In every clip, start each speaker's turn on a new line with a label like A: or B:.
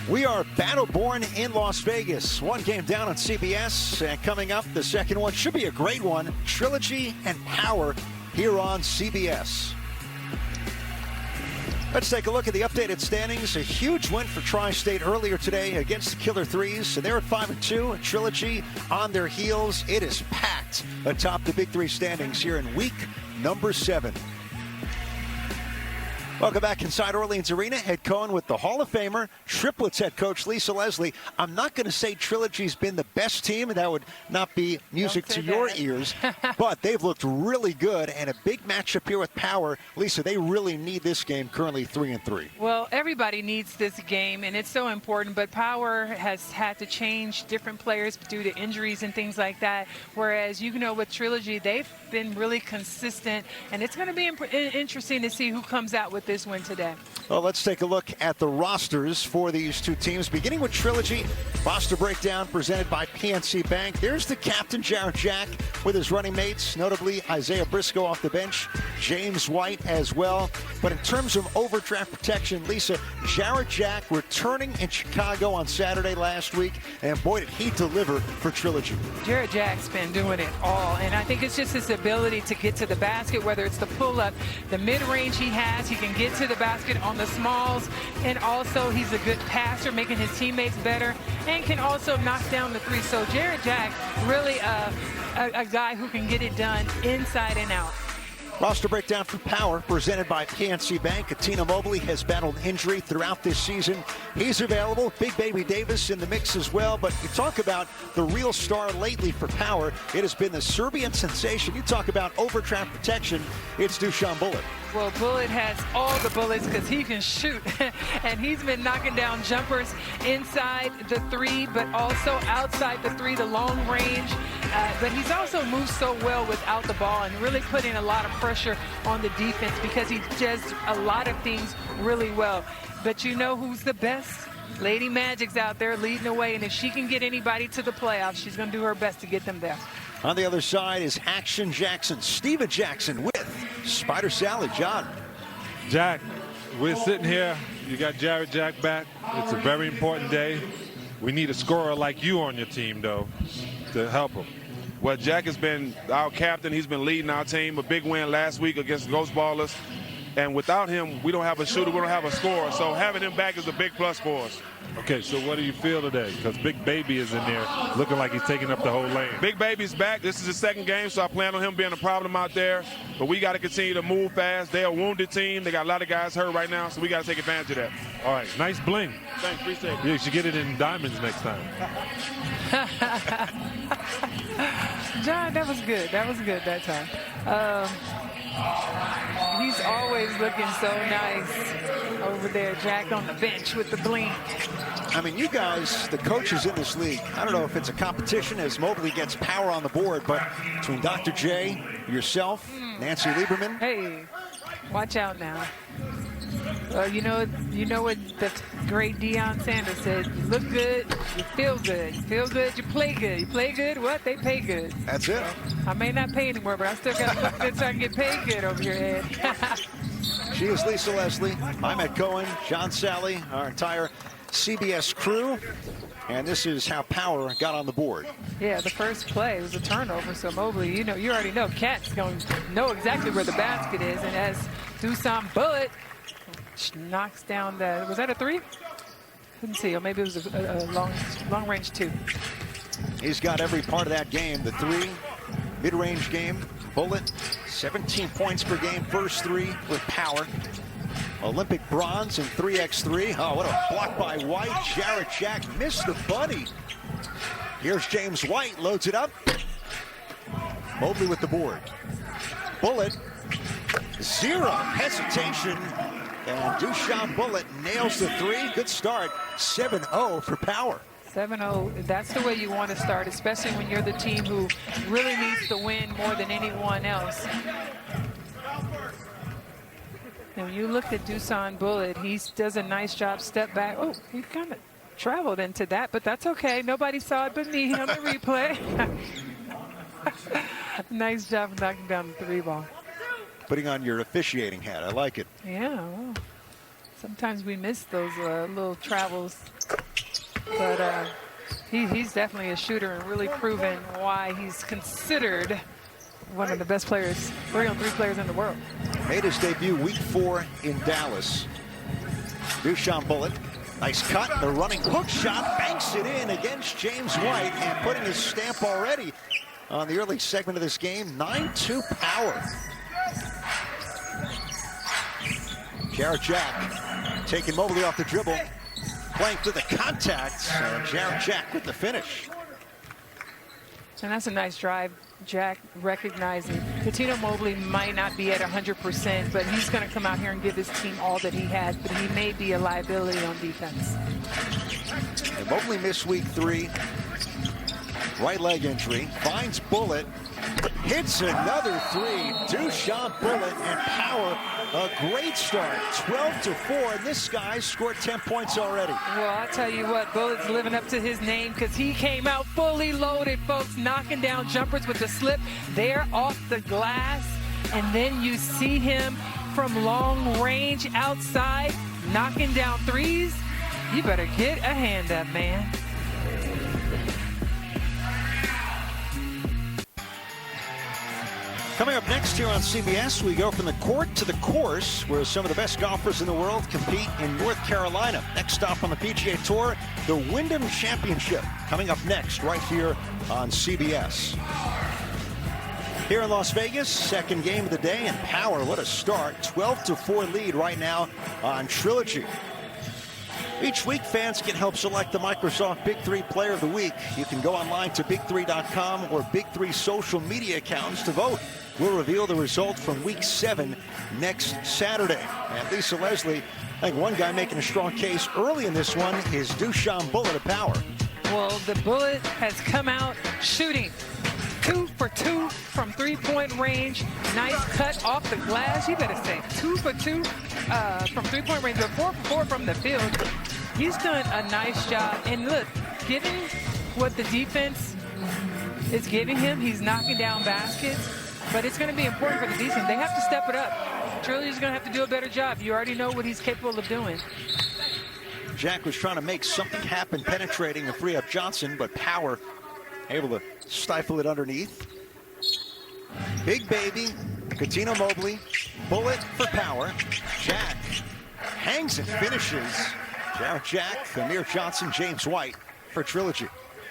A: We are battle-born in Las Vegas. One game down on CBS, and coming up, the second one should be a great one. Trilogy and Power here on CBS. Let's take a look at the updated standings. A huge win for Tri-State earlier today against the Killer Threes. So they're at 5-2. Trilogy on their heels. It is packed atop the Big 3 standings here in week number 7. Welcome back inside Orleans Arena. Head Cohen with the Hall of Famer, Triplets head coach Lisa Leslie. I'm not going to say Trilogy's been the best team. That would not be music to your ears. But they've looked really good, and a big matchup here with Power. Lisa, they really need this game, currently 3-3.
B: Well, everybody needs this game, and it's so important. But Power has had to change different players due to injuries and things like that. Whereas, you know, with Trilogy, they've been really consistent, and it's going to be interesting to see who comes out with this win today.
A: Well, let's take a look at the rosters for these two teams, beginning with Trilogy. Roster breakdown presented by PNC Bank. There's the captain, Jarrett Jack, with his running mates, notably Isaiah Briscoe off the bench, James White as well. But in terms of overdraft protection, Lisa, Jarrett Jack returning in Chicago on Saturday last week, and boy, did he deliver for Trilogy.
B: Jarrett Jack's been doing it all, and I think it's just his ability to get to the basket, whether it's the pull-up, the mid-range he has. He can get to the basket on the smalls, and also he's a good passer, making his teammates better, and can also knock down the three. So Jarrett Jack, really a guy who can get it done inside and out.
A: Roster breakdown for Power presented by PNC Bank. Cuttino Mobley has battled injury throughout this season. He's available. Big Baby Davis in the mix as well. But you talk about the real star lately for Power. It has been the Serbian sensation. You talk about overdraft protection. It's Dusan Bullet.
B: Well, Bullet has all the bullets because he can shoot. And he's been knocking down jumpers inside the three, but also outside the three, the long range. But he's also moved so well without the ball and really putting a lot of pressure on the defense because he does a lot of things really well. But you know who's the best? Lady Magic's out there leading the way, and if she can get anybody to the playoffs, she's going to do her best to get them there.
A: On the other side is Action Jackson, Steven Jackson with Spider Sally. John.
C: Jack, we're sitting here. You got Jarrett Jack back. It's a very important day. We need a scorer like you on your team, though, to help him.
D: Well, Jack has been our captain. He's been leading our team. A big win last week against Ghost Ballers. And without him, we don't have a shooter, we don't have a scorer. So having him back is a big plus for us.
C: Okay, so what do you feel today? Because Big Baby is in there looking like he's taking up the whole lane.
D: Big Baby's back. This is his second game, so I plan on him being a problem out there. But we got to continue to move fast. They're a wounded team. They got a lot of guys hurt right now, so we got to take advantage of that.
C: All right, nice bling.
D: Thanks, appreciate it.
C: You should get it in diamonds next time.
B: John, that was good. That was good that time. He's always looking so nice over there, Jack on the bench with the bling.
A: I mean, you guys, the coaches in this league, I don't know if it's a competition as Mobley gets Power on the board, but between Dr. J, yourself, Nancy Lieberman.
B: Hey, watch out now. You know what the great Deion Sanders said, you look good, you feel good. You feel good, you play good. You play good, what? They pay good.
A: That's it.
B: I may not pay anymore, but I still got to look good so I can get paid good over your head.
A: She is Lisa Leslie. I'm Ed Cohen, John Sally, our entire CBS crew. And this is how Power got on the board.
B: Yeah, the first play was a turnover. So Mobley, you already know Cat's going to know exactly where the basket is. And as Dusan Bullet knocks down the, was that a three? Couldn't see, or maybe it was a long range two.
A: He's got every part of that game. The three, mid-range game, Bullet, 17 points per game, first three with Power. Olympic bronze in 3x3. Oh, what a block by White. Jarrett Jack missed the bunny. Here's James White, loads it up. Mobley with the board. Bullet, zero hesitation. And Dusan Bullet nails the three. Good start. 7-0 for Power.
B: 7-0, that's the way you want to start, especially when you're the team who really needs to win more than anyone else. And when you look at Dusan Bullet, he does a nice job, step back. Oh, he kind of traveled into that, but that's okay. Nobody saw it but me on the replay. Nice job knocking down the three ball.
A: Putting on your officiating hat. I like it.
B: Yeah. Well. Sometimes we miss those little travels, but he's definitely a shooter and really proven why he's considered one of the best players, 3-on-3 players in the world.
A: Made his debut week 4 in Dallas. Dushan Bullet, nice cut, the running hook shot, banks it in against James White, and putting his stamp already on the early segment of this game. 9-2 Power. Jarrett Jack taking Mobley off the dribble, playing through the contacts, and Jarrett Jack with the finish.
B: And that's a nice drive. Jack recognizing Cuttino Mobley might not be at 100%, but he's going to come out here and give his team all that he has, but he may be a liability on defense.
A: And Mobley missed week 3. Right leg injury. Finds Bullet. Hits another 3. Dushan Bullet and Power. A great start. 12-4. And this guy scored 10 points already.
B: Well, I'll tell you what, Bullet's living up to his name because he came out fully loaded, folks, knocking down jumpers with the slip there off the glass. And then you see him from long range outside, knocking down threes. You better get a hand up, man.
A: Coming up next here on CBS, we go from the court to the course, where some of the best golfers in the world compete in North Carolina. Next stop on the PGA Tour, the Wyndham Championship. Coming up next, right here on CBS. Here in Las Vegas, second game of the day, and Power, what a start. 12-4 lead right now on Trilogy. Each week, fans can help select the Microsoft Big 3 Player of the Week. You can go online to Big3.com or Big 3 social media accounts to vote. We'll reveal the results from Week 7 next Saturday. And Lisa Leslie, I think one guy making a strong case early in this one is Dushan Bullet of Power.
B: Well, the Bullet has come out shooting 2 for 2 from three-point range. Nice cut off the glass. You better say 2 for 2 from three-point range, but 4 for 4 from the field. He's done a nice job. And look, given what the defense is giving him, he's knocking down baskets. But it's going to be important for the defense. They have to step it up. Trilogy's going to have to do a better job. You already know what he's capable of doing.
A: Jack was trying to make something happen, penetrating to free up Johnson, but Power able to stifle it underneath. Big Baby, Cuttino Mobley, Bullet for Power. Jack hangs and finishes. Jarrett Jack, Amir Johnson, James White for Trilogy.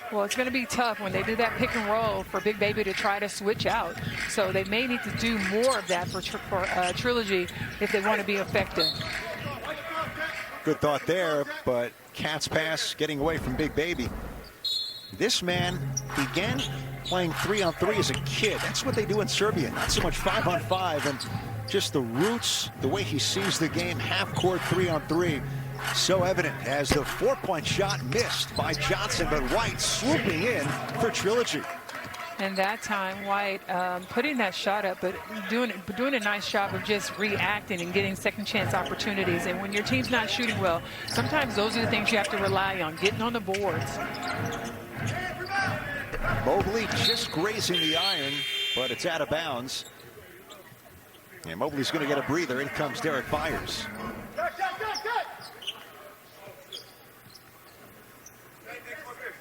B: Well, it's going to be tough when they do that pick and roll for Big Baby to try to switch out. So they may need to do more of that for Trilogy if they want to be effective.
A: Good thought there, but cat's pass getting away from Big Baby. This man began playing 3-on-3 as a kid. That's what they do in Serbia, not so much 5-on-5. And just the roots, the way he sees the game, half-court 3-on-3. So evident as the 4-point shot missed by Johnson, but White swooping in for Trilogy.
B: And that time, White putting that shot up, but doing a nice job of just reacting and getting second chance opportunities. And when your team's not shooting well, sometimes those are the things you have to rely on, getting on the boards.
A: Mobley just grazing the iron, but it's out of bounds. And Mobley's going to get a breather. In comes Derek Byers.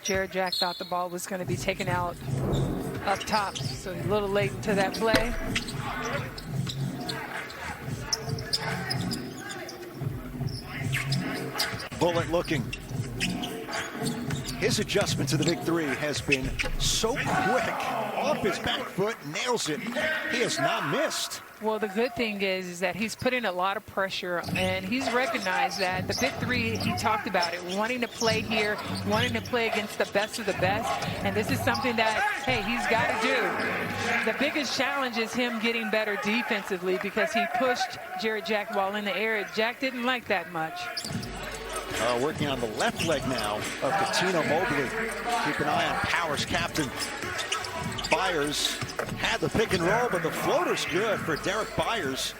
B: Jarrett Jack thought the ball was going to be taken out up top, so a little late into that play.
A: Bullet looking. His adjustment to the Big 3 has been so quick. Off his back foot, nails it. He has not missed.
B: Well, the good thing is that he's put in a lot of pressure, and he's recognized that the Big 3, he talked about it, wanting to play here, wanting to play against the best of the best, and this is something that, hey, he's got to do. The biggest challenge is him getting better defensively because he pushed Jarrett Jack while in the air. Jack didn't like that much.
A: Working on the left leg now of Cuttino Mobley. Keep an eye on Power's captain. Byers had the pick and roll, but the floater's good for Derek Byers.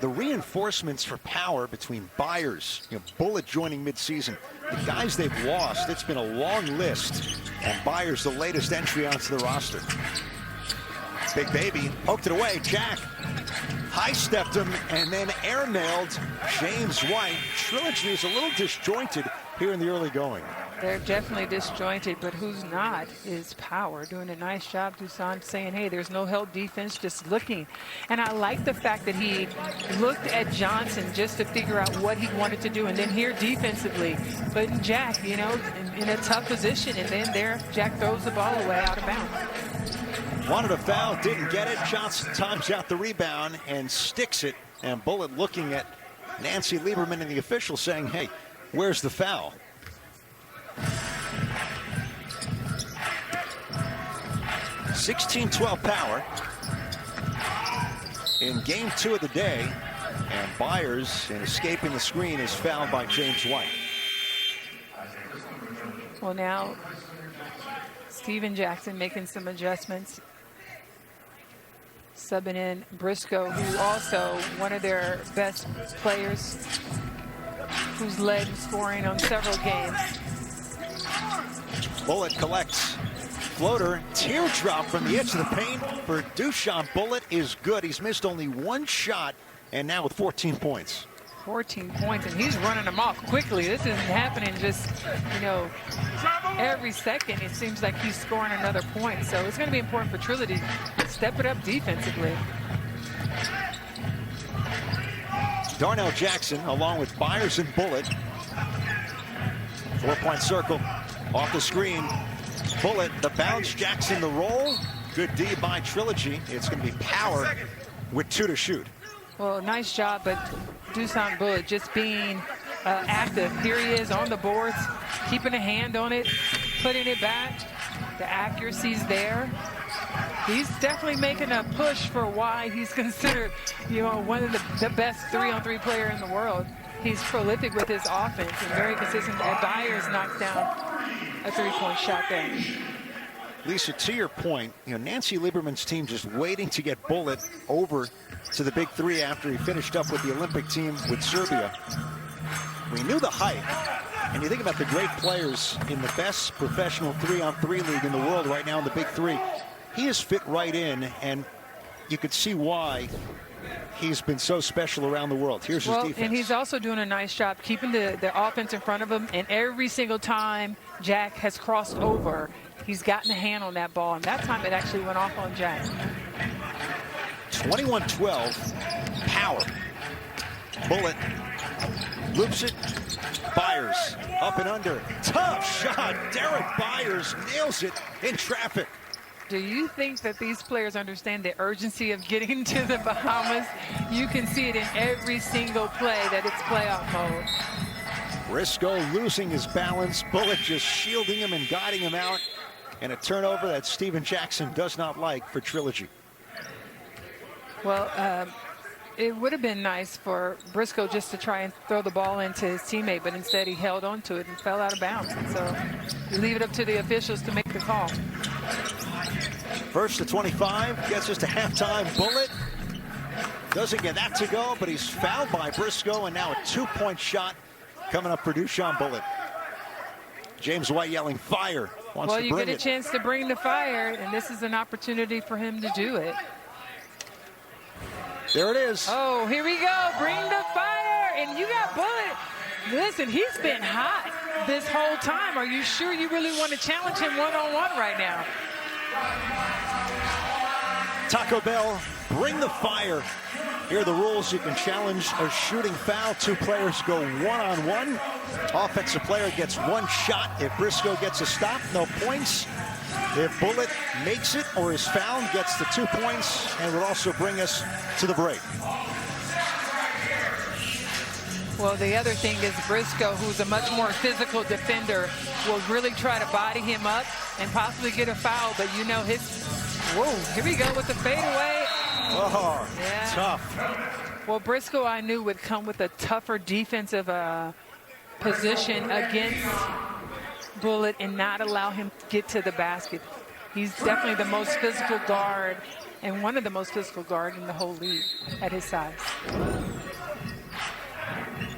A: The reinforcements for Power between Byers, Bullet joining midseason, the guys they've lost, it's been a long list, and Byers the latest entry onto the roster. Big Baby poked it away. Jack high-stepped him and then air-mailed James White. Trilogy is a little disjointed here in the early going.
B: They're definitely disjointed, but who's not is Power, doing a nice job. Dusan saying, hey, there's no help defense, just looking. And I like the fact that he looked at Johnson just to figure out what he wanted to do, and then here defensively, putting Jack, you know, in a tough position, and then there Jack throws the ball away out of bounds.
A: Wanted a foul, didn't get it. Johnson times out the rebound and sticks it. And Bullitt looking at Nancy Lieberman and the official saying, hey, where's the foul? 16-12 Power in game 2 of the day, and Byers, in escaping the screen, is fouled by James White.
B: Well, now Steven Jackson making some adjustments, subbing in Briscoe, who also one of their best players, who's led in scoring on several games.
A: Bullitt collects. Floater, teardrop from the edge of the paint for Dusan. Bullitt is good. He's missed only one shot, and now with 14 points.
B: 14 points, and he's running them off quickly. This isn't happening just, you know, every second. It seems like he's scoring another point. So it's going to be important for Trilogy to step it up defensively.
A: Darnell Jackson, along with Byers and Bullitt. 4-point circle off the screen. Bullitt, the bounce, Jackson, the roll. Good D by Trilogy. It's going to be Power with 2 to shoot.
B: Well, nice job, but Dusan Bullitt just being active. Here he is on the boards, keeping a hand on it, putting it back. The accuracy's there. He's definitely making a push for why he's considered, you know, one of the best 3-on-3 player in the world. He's prolific with his offense and very consistent. Byers knocks down a 3-point shot there.
A: Lisa, to your point, you know, Nancy Lieberman's team just waiting to get Bullitt over to the Big 3 after he finished up with the Olympic team with Serbia. We knew the height, and you think about the great players in the best professional 3-on-3 league in the world right now in the Big 3. He has fit right in, and you could see why he's been so special around the world. Here's his defense.
B: And he's also doing a nice job keeping the offense in front of him, and every single time Jack has crossed over, he's gotten a hand on that ball, and that time it actually went off on Jack.
A: 21-12, Power. Bullitt loops it. Byers up and under. Tough shot. Derek Byers nails it in traffic.
B: Do you think that these players understand the urgency of getting to the Bahamas? You can see it in every single play that it's playoff mode.
A: Briscoe losing his balance. Bullitt just shielding him and guiding him out. And a turnover that Steven Jackson does not like for Trilogy.
B: Well, it would have been nice for Briscoe just to try and throw the ball into his teammate, but instead he held on to it and fell out of bounds. And so you leave it up to the officials to make the call.
A: First to 25, gets us to halftime. Bullitt doesn't get that to go, but he's fouled by Briscoe, and now a 2-point shot coming up for Dusan Bullitt. James White yelling fire.
B: Well, you get a chance to bring the fire, and this is an opportunity for him to do it.
A: There it is.
B: Oh, here we go. Bring the fire. And you got Bullitt. Listen, he's been hot this whole time. Are you sure you really want to challenge him one-on-one right now?
A: Taco Bell, bring the fire. Here are the rules. You can challenge a shooting foul. 2 players go one-on-one. Offensive player gets 1 shot. If Briscoe gets a stop, no points. If Bullitt makes it or is fouled, gets the 2 points, and would also bring us to the break.
B: Well, the other thing is Briscoe, who's a much more physical defender, will really try to body him up and possibly get a foul. But you know whoa, here we go with the fadeaway.
A: Oh,
B: yeah.
A: Tough.
B: Well, Briscoe, I knew, would come with a tougher defensive position against Bullitt and not allow him to get to the basket. He's definitely the most physical guard and one of the most physical guards in the whole league at his size.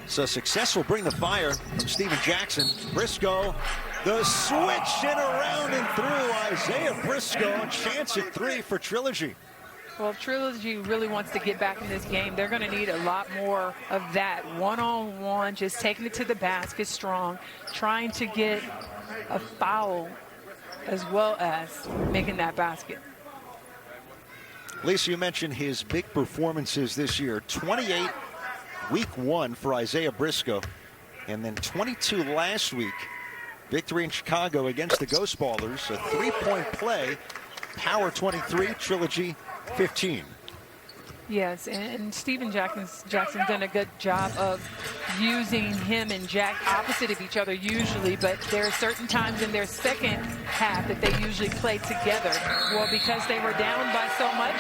A: So success will bring the fire from Steven Jackson. Briscoe, the switch and around and through. Isaiah Briscoe, chance at 3 for Trilogy.
B: Well, Trilogy really wants to get back in this game. They're going to need a lot more of that one-on-one, just taking it to the basket strong, trying to get a foul as well as making that basket.
A: Lisa, you mentioned his big performances this year. 28 week 1 for Isaiah Briscoe, and then 22 last week. Big 3 in Chicago against the Ghost Ballers. A 3-point play. Power 23, Trilogy 15.
B: Yes, and Steven Jackson's done a good job of using him and Jack opposite of each other usually, but there are certain times in their second half that they usually play together. Well, because they were down by so much,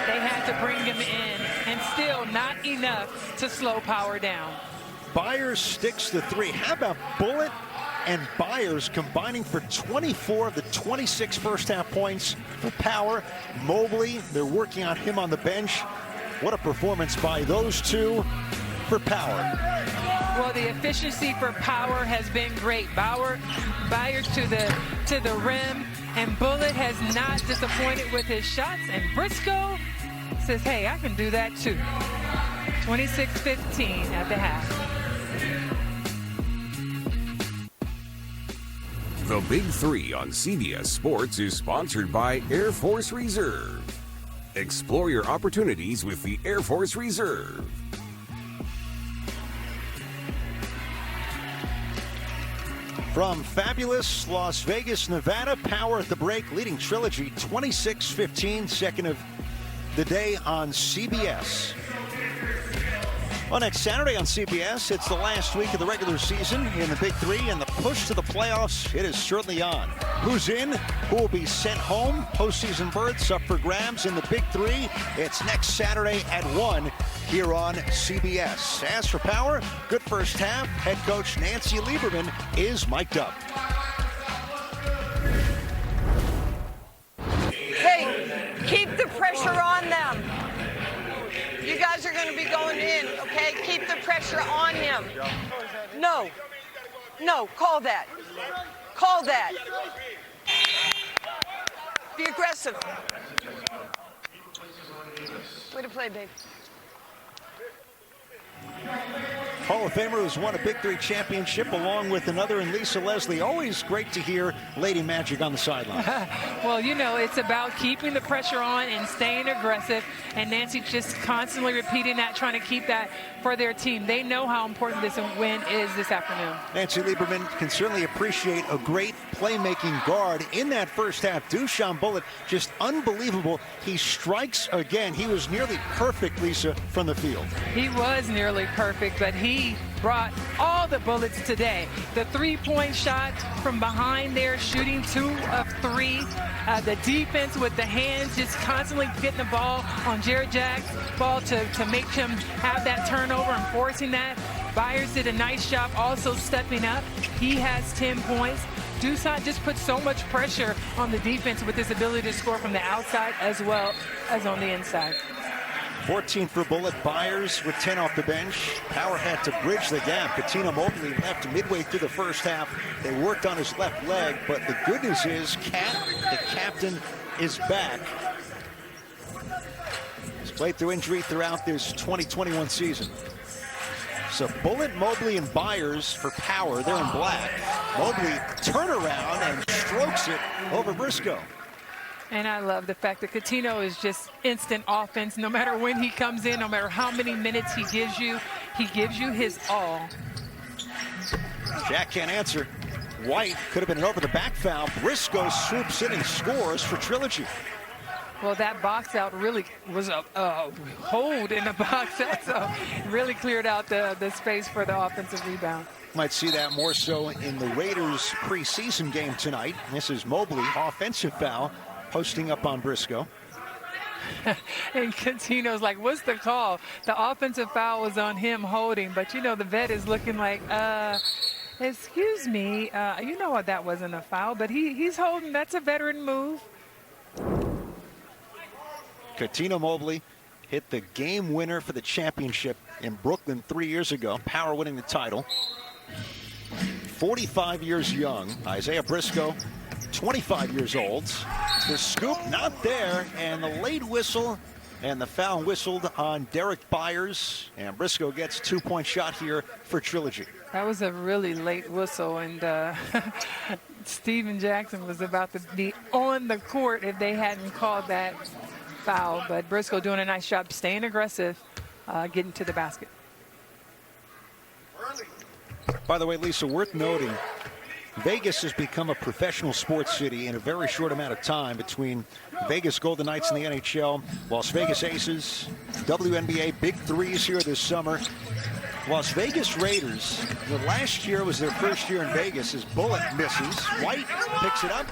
B: they had to bring him in, and still not enough to slow Power down.
A: Byers sticks the 3. How about Bullitt and Byers combining for 24 of the 26 first half points for Power? Mobley, they're working on him on the bench. What a performance by those two for Power.
B: Well, the efficiency for Power has been great. Byers to the rim, and Bullitt has not disappointed with his shots, and Briscoe says, hey, I can do that too. 26-15 at the half.
E: The Big 3 on CBS Sports is sponsored by Air Force Reserve. Explore your opportunities with the Air Force Reserve.
A: From fabulous Las Vegas, Nevada, Power at the break, leading Trilogy 26-15, second of the day on CBS. Well, next Saturday on CBS, it's the last week of the regular season in the Big 3, and the push to the playoffs, it is certainly on. Who's in? Who will be sent home? Postseason berths up for grabs in the Big 3. It's next Saturday at 1 here on CBS. As for Power, good first half. Head coach Nancy Lieberman is mic'd up.
F: Hey, keep the pressure on them. You guys are going to be going in, okay? Keep the pressure on him. No, call that. Call that. Be aggressive. Way to play, babe.
A: Hall of Famer who's won a Big 3 championship along with another in Lisa Leslie. Always great to hear Lady Magic on the sideline.
B: Well, you know, it's about keeping the pressure on and staying aggressive, and Nancy just constantly repeating that, trying to keep that for their team. They know how important this win is this afternoon.
A: Nancy Lieberman can certainly appreciate a great playmaking guard in that first half. Dushan Bullitt, just unbelievable. He strikes again. He was nearly perfect, Lisa, from the field.
B: He was nearly perfect, but he brought all the bullets today. The three-point shot from behind there, shooting 2 of 3. The defense with the hands, just constantly getting the ball on Jarrett Jack's ball to make him have that turnover and forcing that. Byers did a nice job also stepping up. He has 10 points. Dushan just put so much pressure on the defense with his ability to score from the outside as well as on the inside.
A: 14 for Bullitt. Byers with 10 off the bench. Power had to bridge the gap. Cuttino Mobley left midway through the first half. They worked on his left leg, but the good news is Cat, the captain, is back. He's played through injury throughout this 2021 season. So Bullitt, Mobley, and Byers for Power. They're in black. Mobley turnaround and strokes it over Briscoe.
B: And I love the fact that Cuttino is just instant offense. No matter when he comes in, no matter how many minutes he gives you his all.
A: Jack can't answer. White could have been an over-the-back foul. Briscoe swoops in and scores for Trilogy.
B: Well, that box out really was a hold in the box out, so it really cleared out the space for the offensive rebound.
A: Might see that more so in the Raiders preseason game tonight. This is Mobley, offensive foul, posting up on Briscoe.
B: And Cuttino's like, what's the call? The offensive foul was on him holding, but you know, the vet is looking like, excuse me, you know what, that wasn't a foul, but he's holding. That's a veteran move.
A: Cuttino Mobley hit the game winner for the championship in Brooklyn 3 years ago. Power winning the title. 45 years young. Isaiah Briscoe, 25 years old. The scoop not there, and the late whistle and the foul whistled on Derek Byers, and Briscoe gets a 2-point shot here for Trilogy.
B: That was a really late whistle, and Steven Jackson was about to be on the court if they hadn't called that foul. But Briscoe doing a nice job staying aggressive, getting to the basket.
A: By the way, Lisa, worth noting, Vegas has become a professional sports city in a very short amount of time between Vegas Golden Knights in the NHL, Las Vegas Aces, WNBA Big 3s here this summer. Las Vegas Raiders, last year was their first year in Vegas as Bullet misses. White picks it up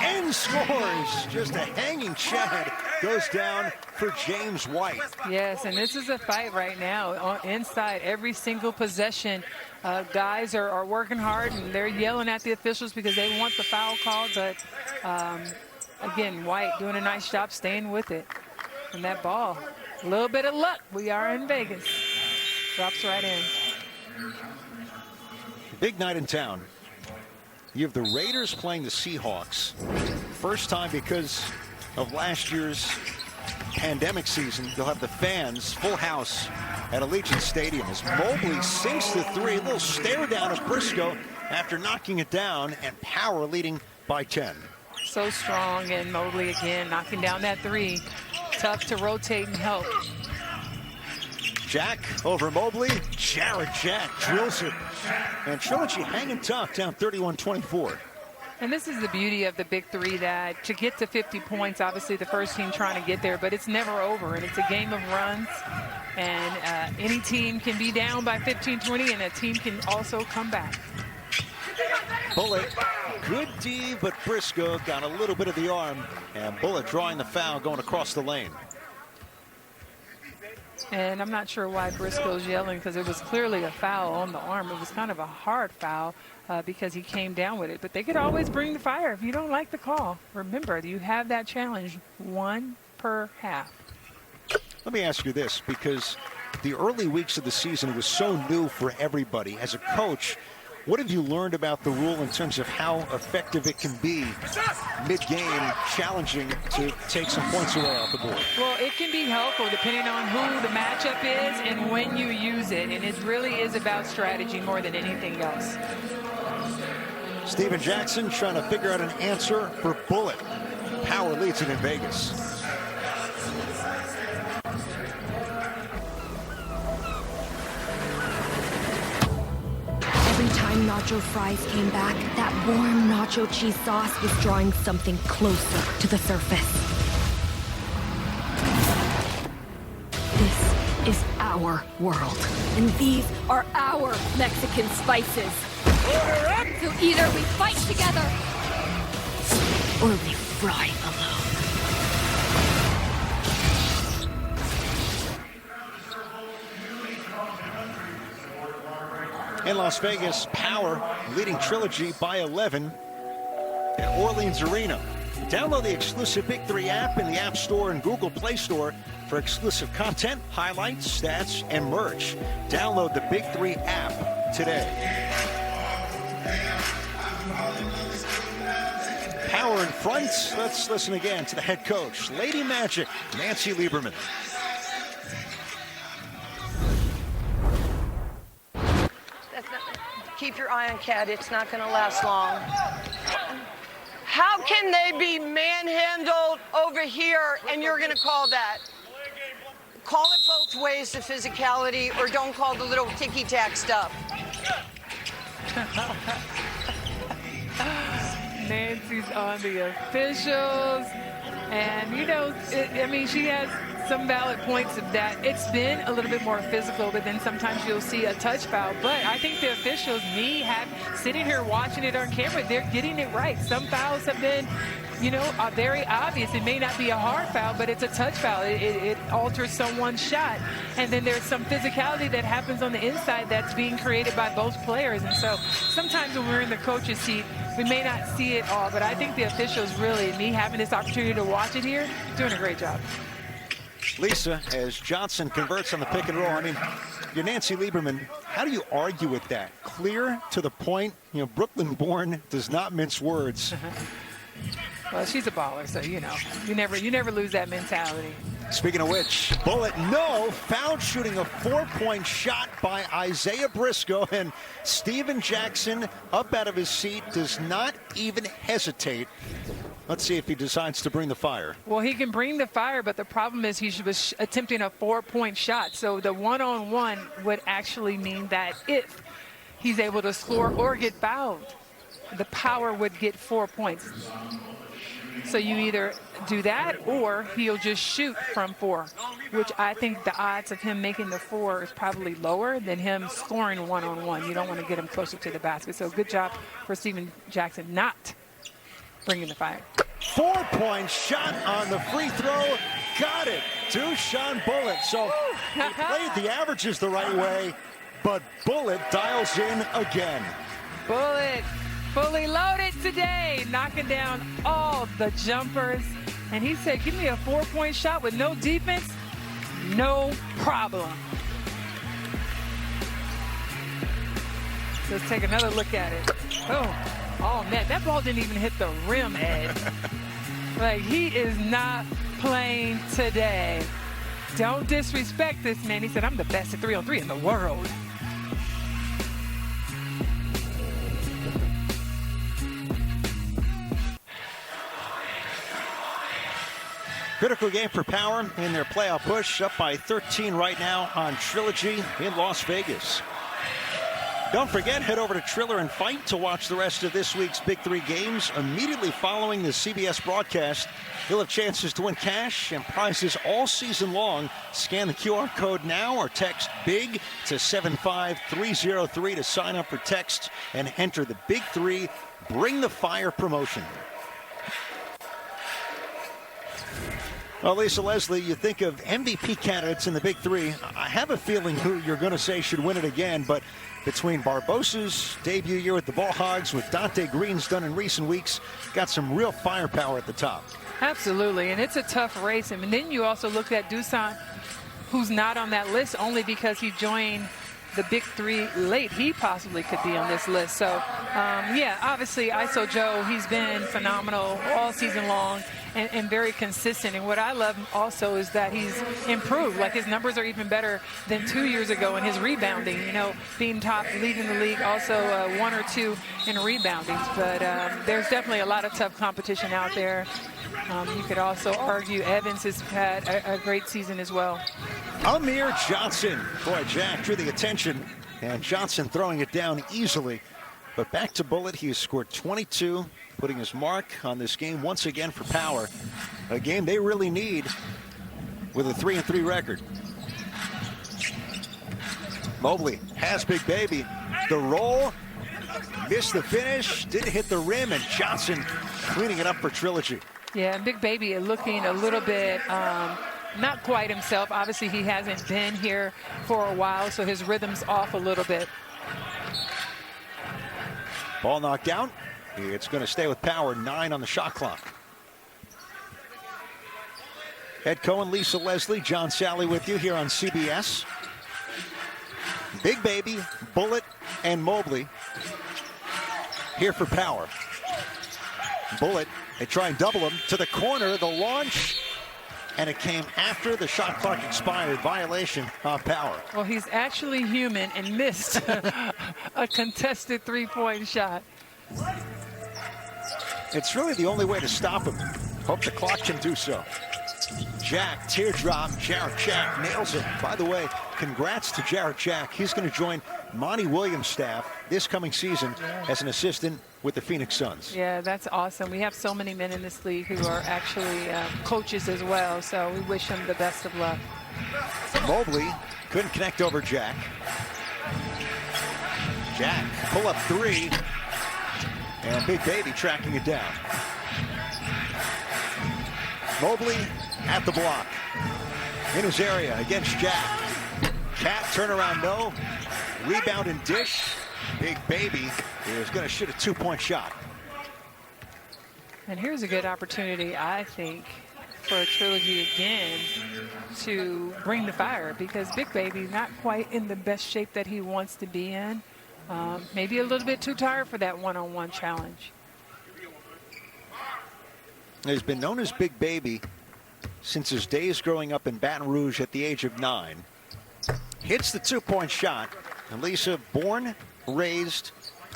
A: and scores. Just a hanging chad goes down for James White.
B: Yes, and this is a fight right now. Inside every single possession, guys are working hard, and they're yelling at the officials because they want the foul called. But, again, White doing a nice job staying with it. And that ball, a little bit of luck. We are in Vegas. Drops right in.
A: Big night in town. You have the Raiders playing the Seahawks. First time because of last year's pandemic season. You'll have the fans, full house at Allegiant Stadium as Mobley sinks the three. A little stare down of Briscoe after knocking it down, and Power leading by 10.
B: So strong, and Mobley again knocking down that three. Tough to rotate and help.
A: Jack over Mobley. Jarrett Jack drills it. And Trilogy hanging tough, down 31-24.
B: And this is the beauty of the Big 3, that to get to 50 points, obviously the first team trying to get there, but it's never over, and it's a game of runs. And any team can be down by 15, 20, and a team can also come back.
A: Bullet, good D, but Briscoe got a little bit of the arm, and Bullet drawing the foul going across the lane.
B: And I'm not sure why Briscoe's yelling, because it was clearly a foul on the arm. It was kind of a hard foul because he came down with it. But they could always bring the fire if you don't like the call. Remember, you have that challenge, 1 per half.
A: Let me ask you this, because the early weeks of the season was so new for everybody. As a coach, what have you learned about the rule in terms of how effective it can be mid-game, challenging to take some points away off the board?
B: Well, it can be helpful depending on who the matchup is and when you use it. And it really is about strategy more than anything else.
A: Steven Jackson trying to figure out an answer for Bullet. Power leads it in Vegas.
G: Every time nacho fries came back, that warm nacho cheese sauce was drawing something closer to the surface. This is our world, and these are our Mexican spices. Order up! So either we fight together, or we fry alone.
A: In Las Vegas, Power leading Trilogy by 11 at Orleans Arena. Download the exclusive Big 3 app in the App Store and Google Play Store for exclusive content, highlights, stats, and merch. Download the Big 3 app today. Power in front. Let's listen again to the head coach, Lady Magic, Nancy Lieberman.
F: Keep your eye on Cat. It's not going to last long. How can they be manhandled over here and you're going to call that? Call it both ways, the physicality, or don't call the little ticky-tack stuff.
B: Nancy's on the officials. And, you know, I mean, she has some valid points of that. It's been a little bit more physical, but then sometimes you'll see a touch foul. But I think the officials, sitting here watching it on camera, they're getting it right. Some fouls have been, you know, very obvious. It may not be a hard foul, but it's a touch foul. It alters someone's shot. And then there's some physicality that happens on the inside that's being created by both players. And so sometimes when we're in the coach's seat, we may not see it all, but I think the officials really, having this opportunity to watch it here, doing a great job.
A: Lisa, as Johnson converts on the pick and roll, I mean, you're Nancy Lieberman. How do you argue with that? Clear, to the point. You know, Brooklyn-born does not mince words.
B: Well, she's a baller, so you never lose that mentality.
A: Speaking of which, Bullet, no, foul shooting a 4-point shot by Isaiah Briscoe, and Steven Jackson up out of his seat, does not even hesitate. Let's see if he decides to bring the fire.
B: Well, he can bring the fire, but the problem is he was attempting a 4-point shot. So the one-on-one would actually mean that if he's able to score or get fouled, the Power would get 4 points. So you either do that or he'll just shoot from 4, which I think the odds of him making the 4 is probably lower than him scoring one-on-one. You don't want to get him closer to the basket. So good job for Steven Jackson not bringing the fire.
A: 4-point shot on the free throw. Got it. Dushan Bullet. So he played the averages the right way, but Bullet dials in again.
B: Bullet fully loaded today, knocking down all the jumpers. And he said, give me a 4-point shot with no defense, no problem. Let's take another look at it. Oh, man, that ball didn't even hit the rim, Ed. Like, he is not playing today. Don't disrespect this man. He said, I'm the best at 3-on-3 in the world.
A: Critical game for Power in their playoff push, up by 13 right now on Trilogy in Las Vegas. Don't forget, head over to Triller and Fight to watch the rest of this week's Big 3 games. Immediately following the CBS broadcast, you'll have chances to win cash and prizes all season long. Scan the QR code now or text BIG to 75303 to sign up for text and enter the Big 3 Bring the Fire promotion. Well, Lisa Leslie, you think of MVP candidates in the Big 3. I have a feeling who you're going to say should win it again, but between Barbosa's debut year with the Ball Hogs, with Dante Green's done in recent weeks, got some real firepower at the top.
B: Absolutely, and it's a tough race. And then you also look at Dushan, who's not on that list only because he joined the Big 3 late. He possibly could be on this list. So, yeah, obviously, ISO Joe, he's been phenomenal all season long and very consistent. And what I love also is that he's improved. Like, his numbers are even better than 2 years ago in his rebounding, being top, leading the league, also 1 or 2 in rebounding. But there's definitely a lot of tough competition out there. You could also argue Evans has had a great season as well.
A: Amir Johnson. Boy, Jack drew the attention, and Johnson throwing it down easily. But back to Bullet, he has scored 22, putting his mark on this game once again for Power. A game they really need with a 3-3 record. Mobley has Big Baby. The roll, missed the finish, didn't hit the rim, and Johnson cleaning it up for Trilogy.
B: Yeah, Big Baby looking a little bit not quite himself. Obviously, he hasn't been here for a while, so his rhythm's off a little bit.
A: Ball knocked down. It's going to stay with Power. 9 on the shot clock. Ed Cohen, Lisa Leslie, John Sally with you here on CBS. Big Baby, Bullet, and Mobley here for Power. Bullet, they try and double him to the corner, the launch, and it came after the shot clock expired. Violation of Power.
B: Well, he's actually human and missed a contested 3-point shot.
A: It's really the only way to stop him. Hope the clock can do so. Jack, teardrop, Jarrett Jack nails it. By the way, congrats to Jarrett Jack. He's going to join Monty Williams' staff this coming season as an assistant with the Phoenix Suns.
B: Yeah, that's awesome. We have so many men in this league who are actually coaches as well, so we wish him the best of luck.
A: Mobley couldn't connect over Jack. Jack, pull up 3, and Big Baby tracking it down. Mobley at the block. In his area against Jack. Cat turnaround, no. Rebound and dish. Big Baby is going to shoot a 2-point shot.
B: And here's a good opportunity, I think, for Trilogy again to bring the fire, because Big Baby not quite in the best shape that he wants to be in. Maybe a little bit too tired for that one-on-one challenge.
A: has been known as Big Baby since his days growing up in Baton Rouge at the age of 9. Hits the two-point shot. And Lisa, born, raised,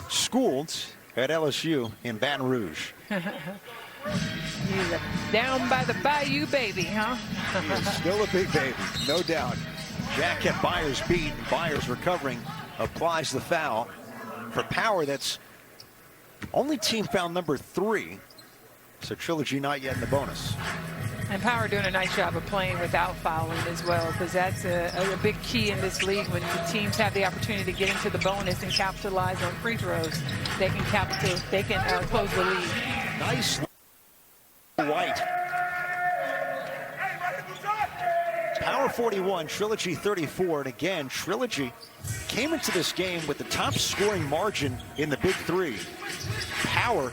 A: schooled at LSU in Baton Rouge.
B: He's a down by the bayou baby, huh?
A: He's still a big baby, no doubt. Jack had Byers beat. Byers recovering, applies the foul. For Power, that's only team foul number 3. So Trilogy not yet in the bonus.
B: And Power doing a nice job of playing without fouling as well, because that's a big key in this league. When the teams have the opportunity to get into the bonus and capitalize on free throws, they can close the lead.
A: Nice White. Power 41, Trilogy 34, and again, Trilogy came into this game with the top scoring margin in the Big 3. Power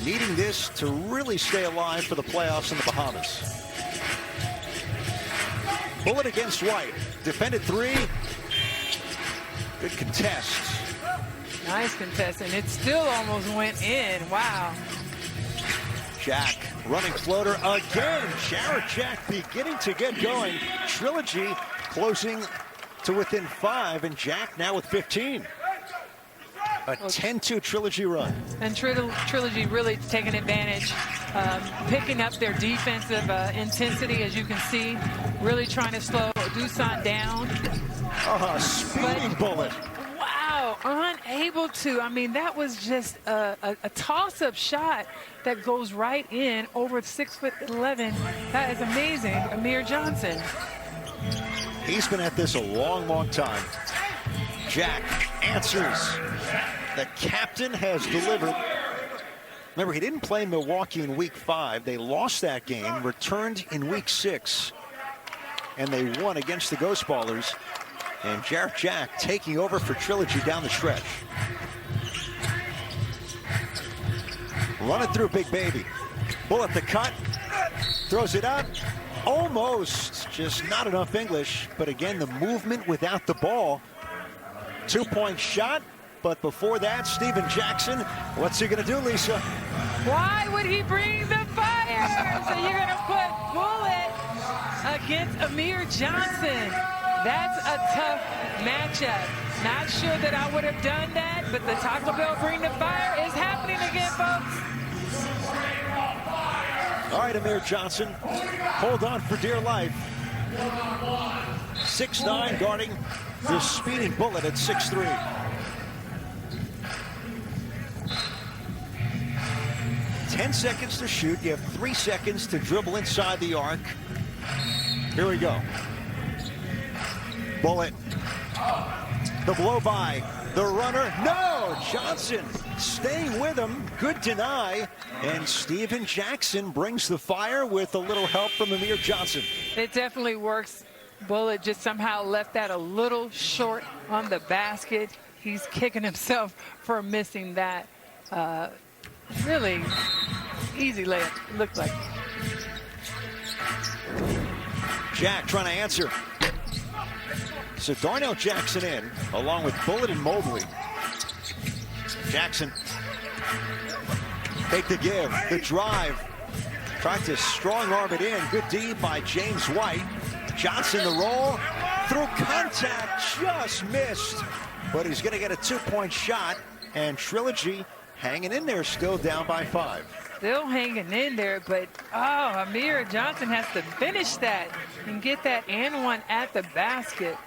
A: needing this to really stay alive for the playoffs in the Bahamas. Bullet against White. Defended 3. Good contest.
B: Nice contest, and it still almost went in. Wow.
A: Jack running floater again. Jarrett Jack beginning to get going. Trilogy closing to within 5, and Jack now with 15. A 10-2 Trilogy run. And
B: Trilogy really taking advantage, picking up their defensive intensity, as you can see, really trying to slow Dusan down.
A: Speeding bullet.
B: Wow, unable to. I mean, that was just a toss-up shot that goes right in over 6'11". That is amazing. Amir Johnson.
A: He's been at this a long, long time. Jack answers. The captain has delivered. Remember, he didn't play Milwaukee in week 5. They lost that game, returned in week 6, and they won against the Ghost Ballers. And Jarrett Jack taking over for Trilogy down the stretch. Running through Big Baby. Bullet the cut. Throws it up. Almost. Just not enough English. But again, the movement without the ball. 2-point shot. But before that, Steven Jackson. What's he going to do, Lisa?
B: Why would he bring the fire? So you're going to put Bullet against Amir Johnson. That's a tough matchup. Not sure that I would have done that, but the Taco Bell bring the fire is happening again, folks.
A: All right, Amir Johnson, hold on for dear life. 6'9", guarding the speeding Bullet at 6'3". Ten seconds to shoot. You have 3 seconds to dribble inside the arc. Here we go. Bullet. The blow by. The runner. No! Johnson staying with him. Good deny. And Steven Jackson brings the fire with a little help from Amir Johnson.
B: It definitely works. Bullet just somehow left that a little short on the basket. He's kicking himself for missing that. Really easy layup, looked like.
A: Jack trying to answer. So Darnell Jackson in, along with Bullet and Mobley. Jackson. Take the give, the drive. Tried to strong arm it in. Good D by James White. Johnson the roll. Through contact, just missed. But he's going to get a 2-point shot. And Trilogy hanging in there, still down by 5.
B: Still hanging in there, but Amir Johnson has to finish that and get that and one at the basket.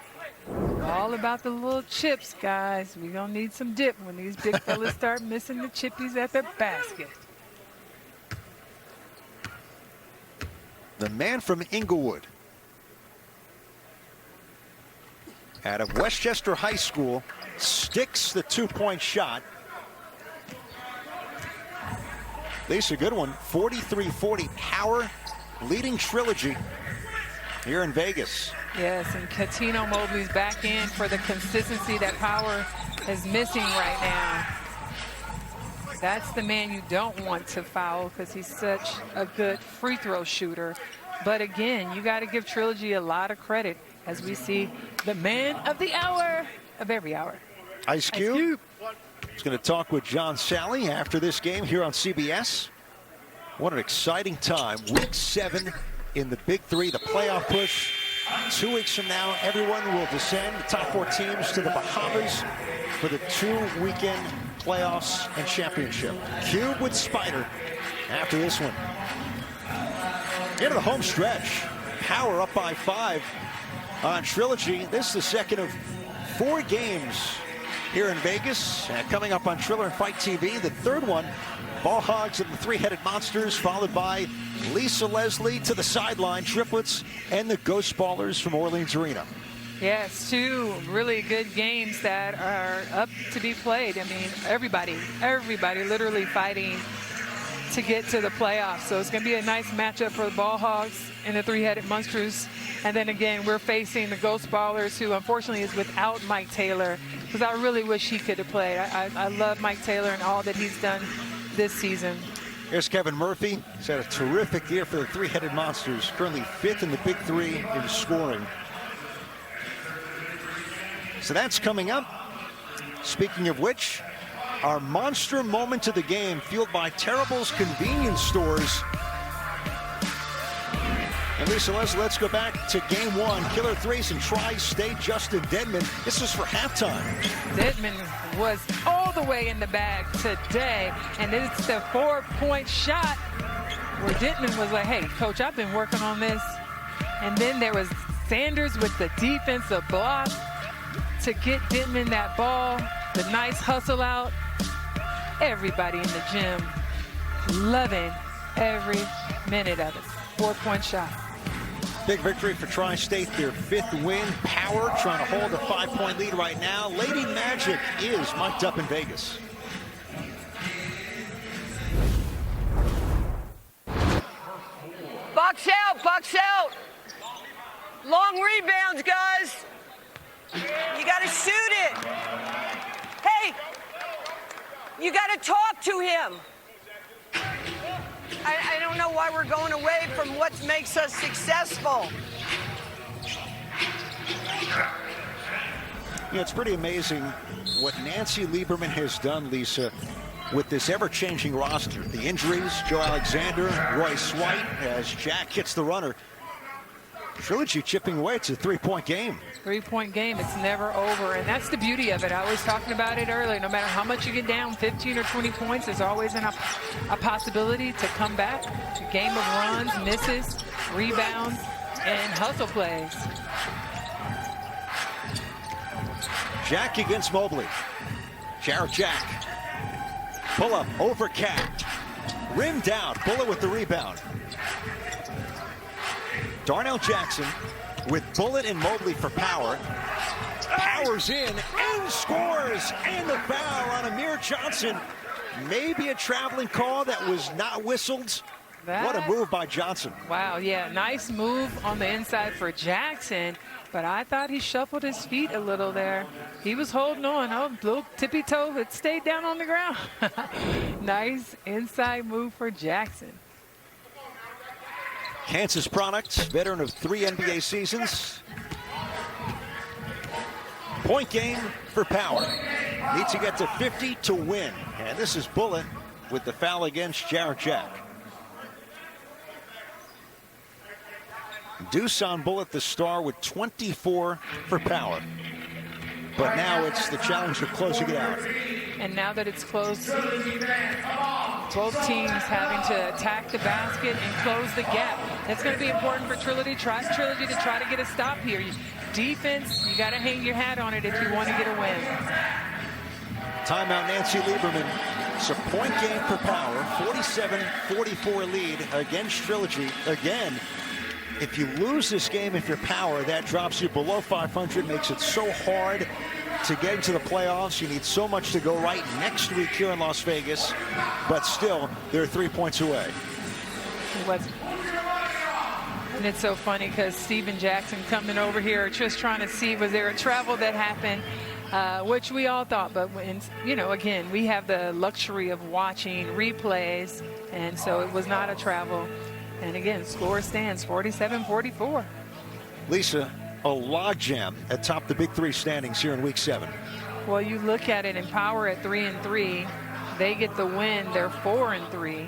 B: All about the little chips, guys. We're going to need some dip when these big fellas start missing the chippies at the basket.
A: The man from Inglewood, out of Westchester High School, sticks the 2-point shot. Lisa, good one. 43-40 Power leading Trilogy here in Vegas.
B: Yes, and Cuttino Mobley's back in for the consistency that Power is missing right now. That's the man you don't want to foul because he's such a good free throw shooter. But again, you got to give Trilogy a lot of credit as we see the man of the hour of every hour.
A: Ice Cube. He's going to talk with John Sally after this game here on CBS. What an exciting time. Week 7 in the Big 3, the playoff push. 2 weeks from now, everyone will descend, the top 4 teams, to the Bahamas for the 2-weekend playoffs and championship. Cube with Spider after this one. Into the home stretch. Power up by 5 on Trilogy. This is the second of 4 games here in Vegas. Coming up on Triller and Fight TV, the third one, Ball Hogs and the Three-Headed Monsters, followed by Lisa Leslie to the sideline, triplets, and the Ghost Ballers from Orleans Arena.
B: Yes, 2 really good games that are up to be played. I mean, everybody literally fighting to get to the playoffs. So it's going to be a nice matchup for the Ball Hogs and the Three-Headed Monsters. And then again, we're facing the Ghost Ballers, who unfortunately is without Mike Taylor, because I really wish he could have played. I love Mike Taylor and all that he's done this season.
A: Here's Kevin Murphy. He's had a terrific year for the Three-Headed Monsters, currently 5th in the Big 3 in scoring. So that's coming up. Speaking of which, our monster moment of the game, fueled by Terrible's Convenience Stores. And Lisa Leslie, let's go back to game 1. Killer threes and Tri-State Justin Dedman. This is for halftime.
B: Dedman was all the way in the bag today, and it's the 4-point shot where Dedman was like, hey, coach, I've been working on this. And then there was Sanders with the defensive block to get Dedman that ball, the nice hustle out. Everybody in the gym loving every minute of it. 4-point shot.
A: Big victory for Tri-State, their 5th win. Power trying to hold a 5-point lead right now. Lady Magic is mic'd up in Vegas.
F: Box out, box out. Long rebounds, guys. You got to shoot it. Hey, you got to talk to him. I don't know why we're going away from what makes us successful.
A: You know, it's pretty amazing what Nancy Lieberman has done, Lisa, with this ever-changing roster. The injuries, Joe Alexander, Royce White, as Jack hits the runner. Trilogy chipping away. It's a 3-point game.
B: 3-point game. It's never over, and that's the beauty of it. I was talking about it earlier. No matter how much you get down, 15 or 20 points, there's always a possibility to come back. A game of runs, misses, rebounds, and hustle plays.
A: Jack against Mobley. Jarrett Jack. Pull up over Cat. Rim down. Bullet with the rebound. Darnell Jackson with Bullet and Mobley for Power. Power's in and scores, and the foul on Amir Johnson. Maybe a traveling call that was not whistled. What a move by Johnson.
B: Wow, yeah, nice move on the inside for Jackson, but I thought he shuffled his feet a little there. He was holding on. Oh, little tippy toe that stayed down on the ground. Nice inside move for Jackson.
A: Kansas product, veteran of 3 NBA seasons. Point game for Power. Needs to get to 50 to win. And this is Bullet with the foul against Jarrett Jack. Deuce on Bullet, the star, with 24 for Power. But now it's the challenge of closing it out.
B: And now that it's close, both teams having to attack the basket and close the gap. That's going to be important for Trilogy to try to get a stop here. Defense, you got to hang your hat on it if you want to get a win.
A: Timeout, Nancy Lieberman. It's a point game for Power. 47-44 lead against Trilogy. Again, if you lose this game, if you're Power, that drops you below 500, makes it so hard to get into the playoffs. You need so much to go right next week here in Las Vegas, but still, they're 3 points away.
B: It wasn't. And it's so funny because Steven Jackson coming over here just trying to see, was there a travel that happened, which we all thought, but when, you know, again, we have the luxury of watching replays, and so it was not a travel. And again, score stands 47-44.
A: Lisa, a logjam atop the Big 3 standings here in Week 7.
B: Well, you look at it, in Power at 3-3, they get the win. They're 4-3.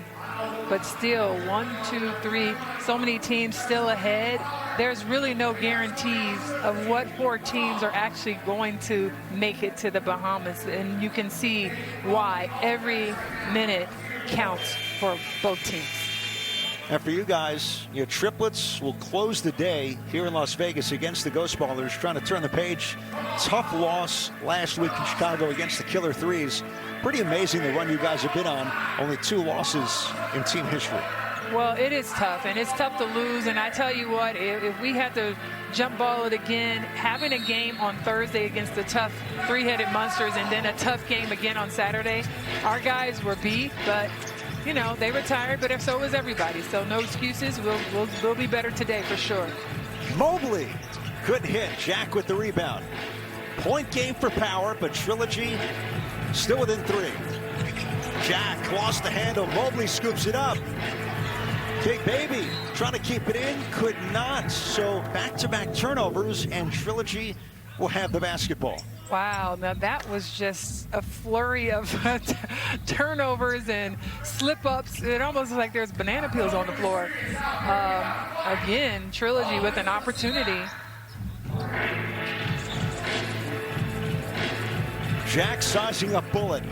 B: But still, 1, 2, 3, so many teams still ahead. There's really no guarantees of what 4 teams are actually going to make it to the Bahamas. And you can see why every minute counts for both teams.
A: And for you guys, your triplets will close the day here in Las Vegas against the Ghost Ballers, trying to turn the page. Tough loss last week in Chicago against the Killer Threes. Pretty amazing the run you guys have been on. Only 2 losses in team history.
B: Well, it is tough, and it's tough to lose. And I tell you what, if we had to jump ball it again, having a game on Thursday against the tough 3-headed monsters and then a tough game again on Saturday, our guys were beat, but you know, they were tired, but so was everybody. So no excuses. We'll be better today for sure.
A: Mobley, good hit. Jack with the rebound. Point game for Power, but Trilogy still within 3. Jack lost the handle. Mobley scoops it up. Big Baby trying to keep it in, could not. So back-to-back turnovers, and Trilogy will have the basketball.
B: Wow, now that was just a flurry of turnovers and slip-ups. It almost like there's banana peels on the floor. Again, Trilogy with an opportunity.
A: Jack sizing up Bullet.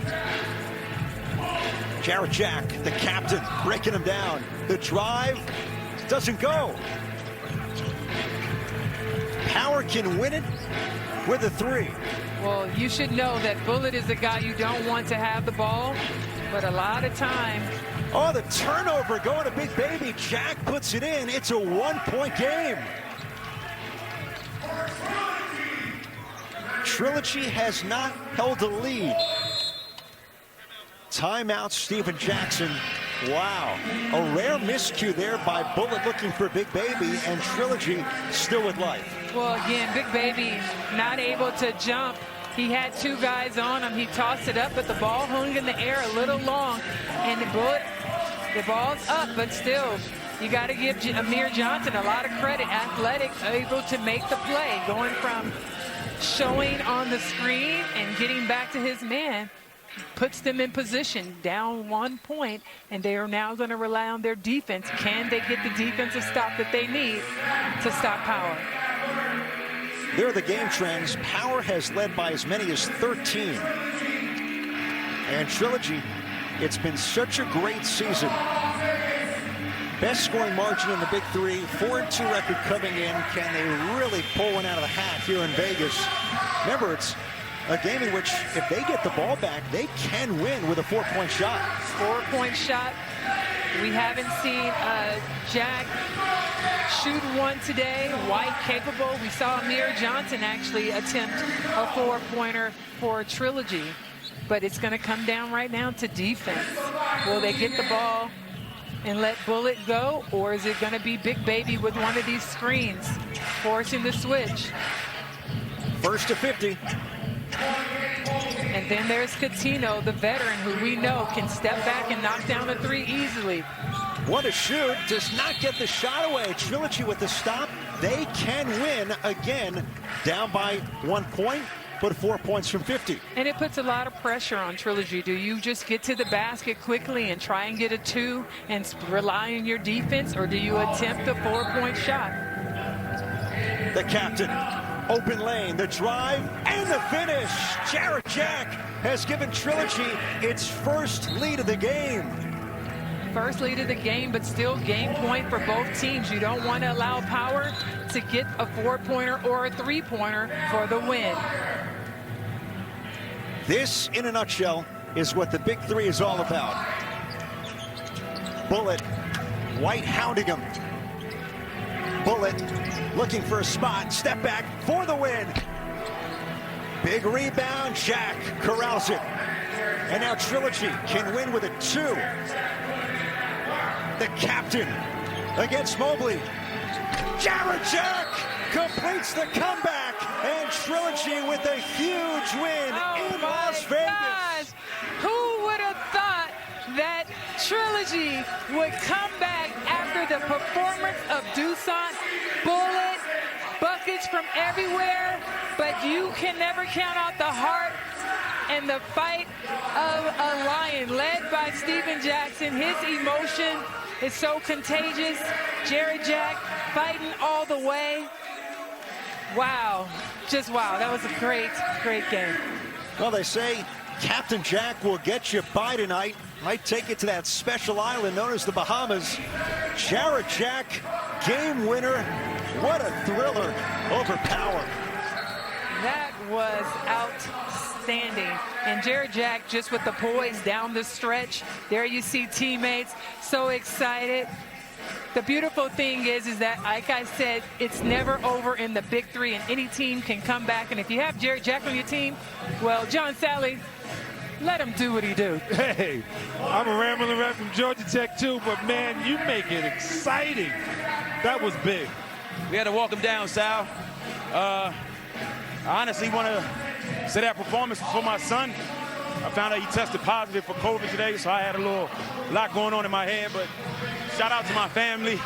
A: Jarrett Jack, the captain, breaking him down. The drive doesn't go. Power can win it with a 3.
B: Well, you should know that Bullet is the guy you don't want to have the ball, but a lot of time.
A: Oh, the turnover going to Big Baby. Jack puts it in. It's a 1-point game. Trilogy has not held a lead. Timeout, Steven Jackson. Wow, a rare miscue there by Bullet looking for Big Baby, and Trilogy still with life.
B: Well, again, Big Baby not able to jump. He had 2 guys on him. He tossed it up, but the ball hung in the air a little long, and the ball's up, but still, you got to give Amir Johnson a lot of credit. Athletic, able to make the play, going from showing on the screen and getting back to his man. Puts them in position, down 1 point, and they are now going to rely on their defense. Can they get the defensive stop that they need to stop Power?
A: There are the game trends. Power has led by as many as 13. And Trilogy, it's been such a great season. Best scoring margin in the Big 3, 4-2 record coming in. Can they really pull one out of the hat here in Vegas? Remember, it's a game in which if they get the ball back, they can win with a 4-point shot.
B: 4-point shot. We haven't seen Jack shoot one today. White capable. We saw Amir Johnson actually attempt a 4-pointer for Trilogy. But it's going to come down right now to defense. Will they get the ball and let Bullet go, or is it going to be Big Baby with one of these screens forcing the switch?
A: First to 50.
B: And then there's Cuttino, the veteran, who we know can step back and knock down a 3 easily.
A: What a shoot, does not get the shot away. Trilogy with the stop. They can win again, down by 1 point, but 4 points from 50.
B: And it puts a lot of pressure on Trilogy. Do you just get to the basket quickly and try and get a 2 and rely on your defense, or do you attempt a 4-point shot?
A: The captain, open lane, the drive, and the finish. Jarrett Jack has given Trilogy its first lead of the game.
B: First lead of the game, but still game point for both teams. You don't want to allow Power to get a 4-pointer or a 3-pointer for the win.
A: This, in a nutshell, is what the Big 3 is all about. Bullet, White hounding him. Bullet looking for a spot, step back for the win. Big rebound, Jack corrals it. And now Trilogy can win with a 2. The captain against Mobley. Jarrett Jack completes the comeback, and Trilogy with a huge win in Las Vegas.
B: Gosh. Who would have thought that Trilogy would come back after the performance of Dusant? Bullet, buckets from everywhere, but you can never count out the heart and the fight of a lion led by Steven Jackson. His emotion is so contagious. Jarrett Jack fighting all the way. Wow, just wow. That was a great, great game.
A: Well, they say Captain Jack will get you by tonight. Might take it to that special island known as the Bahamas. Jarrett Jack, game winner. What a thriller over Power.
B: That was outstanding. And Jarrett Jack just with the poise down the stretch. There you see teammates so excited. The beautiful thing is that, like I said, it's never over in the Big Three, and any team can come back. And if you have Jarrett Jack on your team, well, John Sally, let him do what he do.
C: Hey, I'm a rambling rep from Georgia Tech too, but man, you make it exciting. That was big.
H: We had to walk him down, Sal. I honestly want to say that performance was for my son. I found out he tested positive for COVID today, so I had a lot going on in my head, but shout out to my family.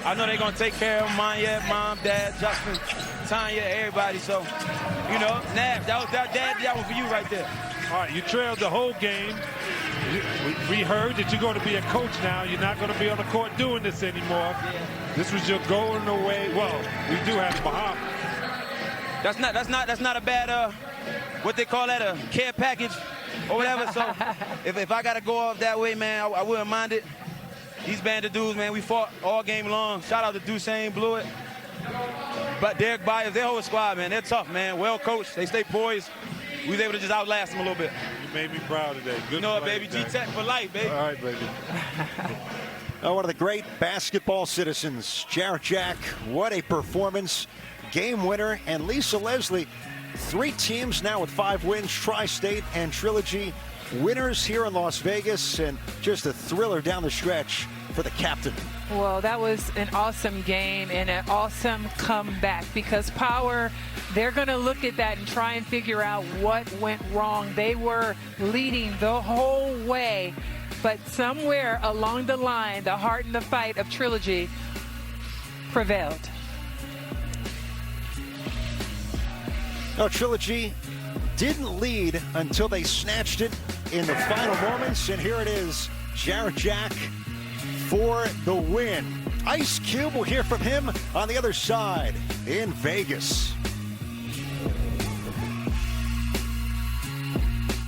H: I know they're going to take care of Maya, Mom, Dad, Justin, Tanya, everybody. So, you know, Nav, that was for you right there.
C: All right, you trailed the whole game. We heard that you're going to be a coach now. You're not going to be on the court doing this anymore. This was your going away. Well, we do have the Bahamas.
H: That's not a bad what they call that, a care package or whatever. So if I got to go off that way, man, I wouldn't mind it. These band of dudes, man, we fought all game long. Shout out to Dusain, blew it. But Derek Byers, their whole squad, man, they're tough, man. Well coached. They stay poised. We was able to just outlast them a little bit.
C: You made me proud today. Good.
H: You know what, baby? G-Tech for life, baby.
C: All right, baby.
A: One of the great basketball citizens, Jarrett Jack. What a performance. Game winner. And Lisa Leslie, 3 teams now with 5 wins, Tri-State and Trilogy winners here in Las Vegas, and just a thriller down the stretch for the captain.
B: Well, that was an awesome game and an awesome comeback, because Power, they're going to look at that and try and figure out what went wrong. They were leading the whole way, but somewhere along the line, the heart and the fight of Trilogy prevailed.
A: No, Trilogy didn't lead until they snatched it in the final moments, and here it is, Jarrett Jack for the win. Ice Cube, will hear from him on the other side in Vegas.